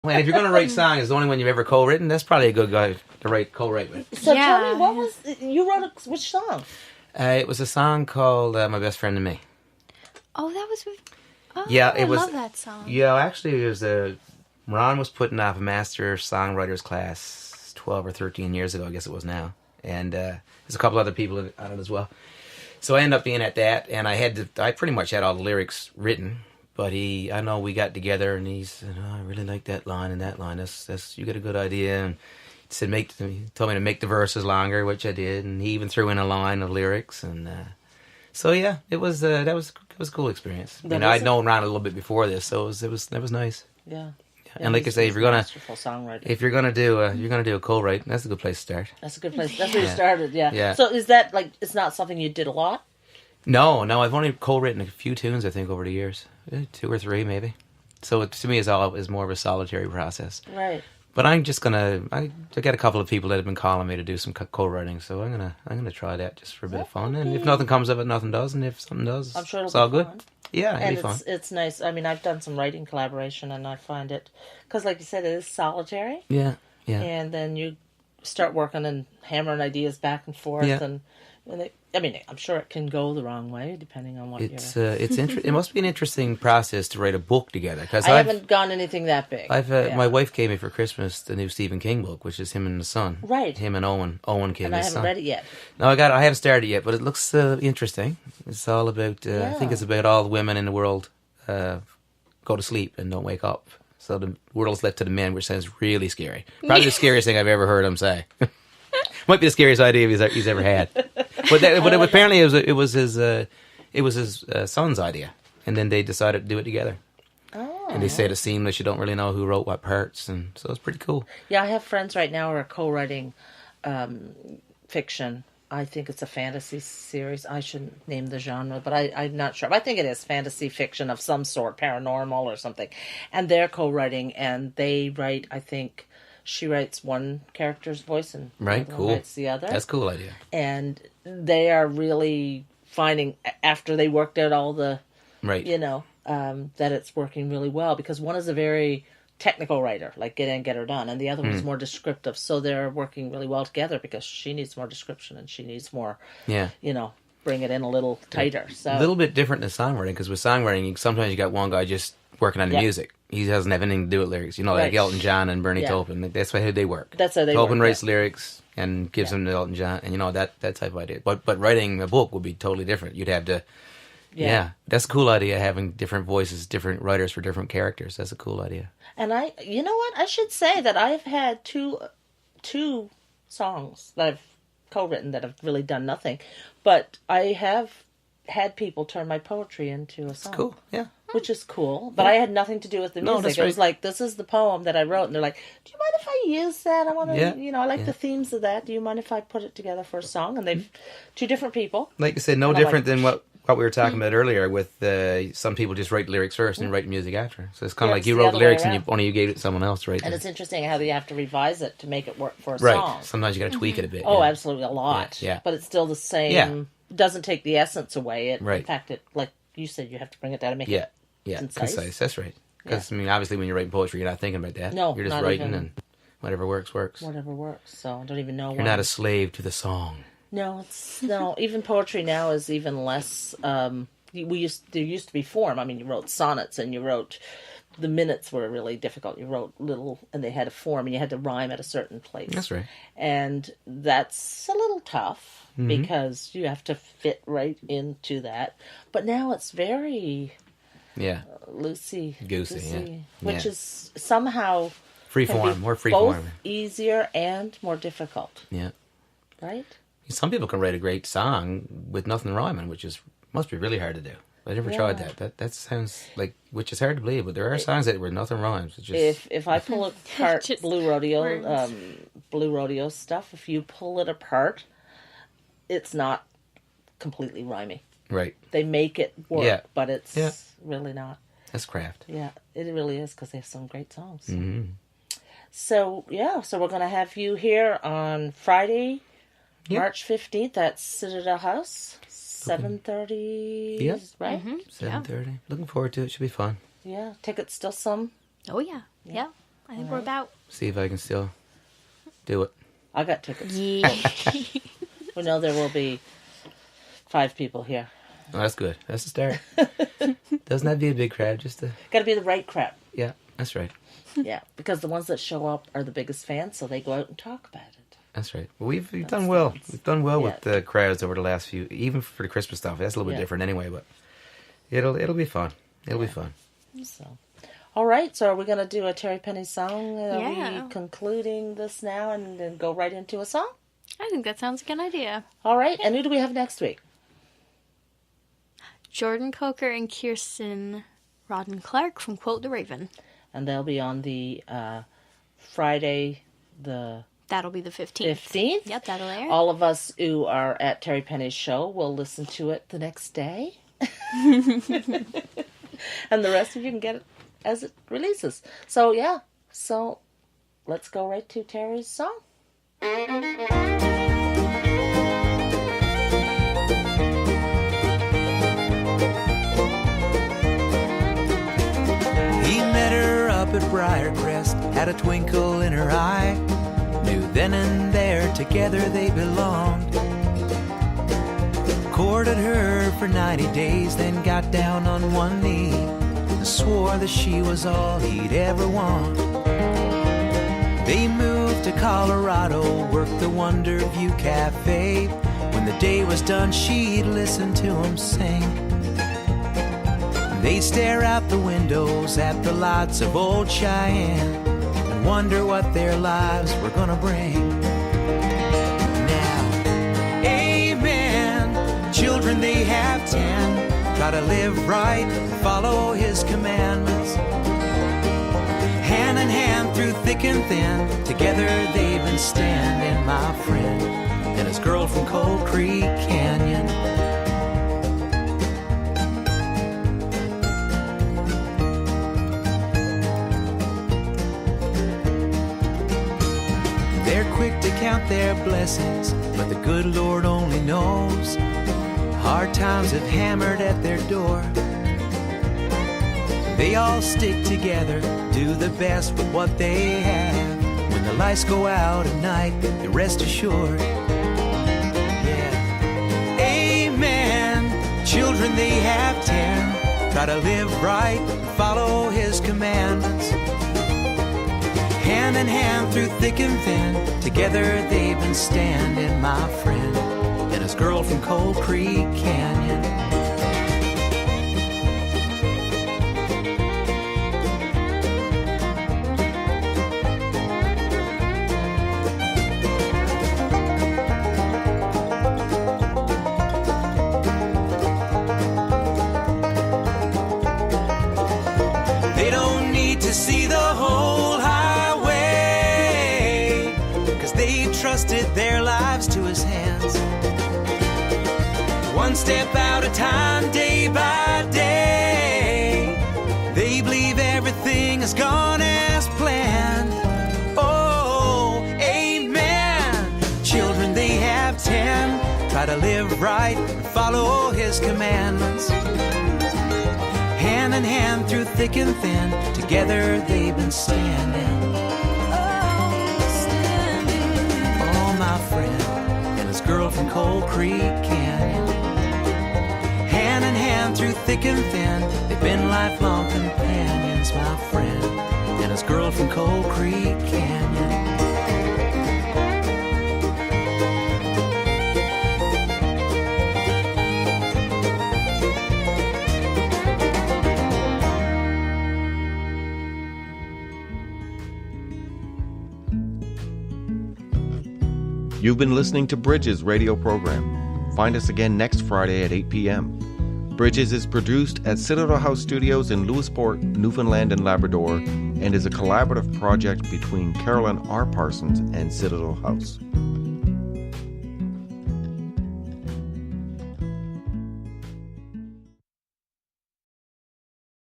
And if you're going to write songs, the only one you've ever co-written, that's probably a good guy to co-write with. So tell me, what was you wrote? Which song? It was a song called "My Best Friend and Me." Oh, that was. Oh, yeah, I love that song. Yeah, actually, it was Ron was putting off a master songwriters class 12 or 13 years ago, I guess it was now, and there's a couple other people on it as well. So I ended up being at that, and I pretty much had all the lyrics written. But I know we got together, and he said, "Oh, I really like that line and that line. That's you got a good idea." And he said, he told me to make the verses longer, which I did, and he even threw in a line of lyrics, and so yeah, it was that was a cool experience. I'd known Ron a little bit before this, so that was nice. Yeah. And like I say, if you're gonna do a co-write, that's a good place to start. That's a good place. That's where you started. Yeah. So is that it's not something you did a lot? No, I've only co-written a few tunes, I think, over the years, 2 or 3 maybe. So to me, is more of a solitary process. Right. But I'm just gonna. I got a couple of people that have been calling me to do some co-writing, so I'm gonna try that just for a bit of fun. And if nothing comes of it, nothing does. And if something does, I'm sure it's all good. Fun. Yeah, it'll be fun. It's nice. I mean, I've done some writing collaboration, and I find it because, like you said, it is solitary. Yeah. And then you start working and hammering ideas back and forth, and I'm sure it can go the wrong way depending on what it must be an interesting process to write a book together. Cause I haven't gone anything that big. My wife gave me for Christmas the new Stephen King book, which is him and the son. Right. Him and Owen. Owen came. And I haven't read it yet. No, I haven't started yet, but it looks interesting. It's all about. I think it's about all the women in the world go to sleep and don't wake up. So the world's left to the men, which sounds really scary. Probably the scariest thing I've ever heard him say. Might be the scariest idea he's ever had. But apparently it was his son's idea, and then they decided to do it together. Oh. And they said it's seamless. You don't really know who wrote what parts, and so it's pretty cool. Yeah, I have friends right now who are co-writing fiction. I think it's a fantasy series. I shouldn't name the genre, but I'm not sure. But I think it is fantasy fiction of some sort, paranormal or something. And they're co-writing, and they write, I think, she writes one character's voice, and cool. writes the other. That's a cool idea. And they are really finding, after they worked out all the, that it's working really well, because one is a very technical writer, like get in, get her done, and the other one is more descriptive. So they're working really well together because she needs more description and she needs more, bring it in a little tighter. So a little bit different than songwriting, because with songwriting, sometimes you got one guy just working on the music. He doesn't have anything to do with lyrics. Like Elton John and Bernie Taupin. That's how they work. That's how they work. Taupin writes yeah. lyrics and gives them to Elton John, and that type of idea. But writing a book would be totally different. You'd have to. Yeah, that's a cool idea, having different voices, different writers for different characters. That's a cool idea. And you know what? I should say that I've had two songs that I've co-written that have really done nothing. But I have had people turn my poetry into a song. That's cool, yeah. Which is cool. But I had nothing to do with the music. That's it was like, this is the poem that I wrote. And they're like, do you mind if I use that? I want to, I like the themes of that. Do you mind if I put it together for a song? And they've, two different people. Like I said, no different than what we were talking about earlier with some people just write lyrics first and write music after. So it's kind of like you wrote the lyrics and you gave it to someone else, right? And it's interesting how you have to revise it to make it work for a song. Right. Sometimes you got to tweak it a bit. Oh, absolutely. A lot. Yeah. But it's still the same. Yeah. It doesn't take the essence away. Right. In fact, like you said, you have to bring it down and make it concise. That's right. Because, obviously when you're writing poetry, you're not thinking about that. No, you're just writing and whatever works. Whatever works. So I don't even know You're not a slave to the song. No, even poetry now is even less... there used to be form. I mean, you wrote sonnets and you wrote... The minutes were really difficult. You wrote little, and they had a form, and you had to rhyme at a certain place. That's right. And that's a little tough because you have to fit right into that. But now it's very loosey-goosey, which is somehow more freeform, both easier and more difficult. Yeah, right. Some people can write a great song with nothing rhyming, which must be really hard to do. I never tried that. That sounds like, which is hard to believe, but there are songs that where nothing rhymes. It's just... If I pull apart Blue Rodeo stuff, if you pull it apart, it's not completely rhymy. Right. They make it work, but it's really not. That's craft. Yeah, it really is, because they have some great songs. Mm-hmm. So we're going to have you here on Friday, March 15th at Citadel House. 7:30. Yep. Right? 7:30. Looking forward to it. Should be fun. Yeah. Tickets still some? Oh, yeah. Yeah. I think we're about. See if I can still do it. I got tickets. Yeah. We know there will be 5 people here. Oh, that's good. That's the start. Doesn't have to be a big crowd, just to... Got to be the right crowd. Yeah, that's right. Yeah, because the ones that show up are the biggest fans, so they go out and talk about it. That's right. Well, we've done well. We've done well with the crowds over the last few, even for the Christmas stuff. That's a little bit different anyway, but it'll be fun. It'll be fun. So, all right. So, are we going to do a Terry Penney song? Are Yeah. we concluding this now and then go right into a song? I think that sounds like a good idea. All right. And who do we have next week? Jordan Coker and Kirsten Rodden Clark from Quote the Raven. And they'll be on the Friday That'll be the 15th. 15th. Yep, that'll air. All of us who are at Terry Penney's show will listen to it the next day. And the rest of you can get it as it releases. So, yeah. So, let's go right to Terry's song. Up at Briarcrest, had a twinkle in her eye. Knew then and there together they belonged. Courted her for 90 days, then got down on one knee and swore that she was all he'd ever want. They moved to Colorado, worked the Wonder View Cafe. When the day was done, she'd listen to him sing. They stare out the windows at the lots of old Cheyenne and wonder what their lives were gonna bring. Now, amen, children they have 10, try to live right and follow his commandments. Hand in hand through thick and thin, together they've been standing, my friend and his girl from Cold Creek Canyon. Quick to count their blessings, but the good Lord only knows. Hard times have hammered at their door. They all stick together, do the best with what they have. When the lights go out at night, they rest assured. Yeah. Amen. Children, they have 10. Try to live right, follow his commandments. Hand in hand through thick and thin, together they've been standing, my friend and his girl from Cold Creek Canyon. They don't need to see the whole trusted their lives to his hands. One step at a time, day by day. They believe everything has gone as planned. Oh, amen. Children, they have 10. Try to live right and follow his commandments. Hand in hand through thick and thin, together they've been standing. My friend and his girl from Cold Creek Canyon. Hand in hand through thick and thin, they've been lifelong companions, my friend and his girl from Cold Creek Canyon. You've been listening to Bridges radio program. Find us again next Friday at 8 p.m. Bridges is produced at Citadel House Studios in Lewisport, Newfoundland and Labrador, and is a collaborative project between Carolyn R. Parsons and Citadel House.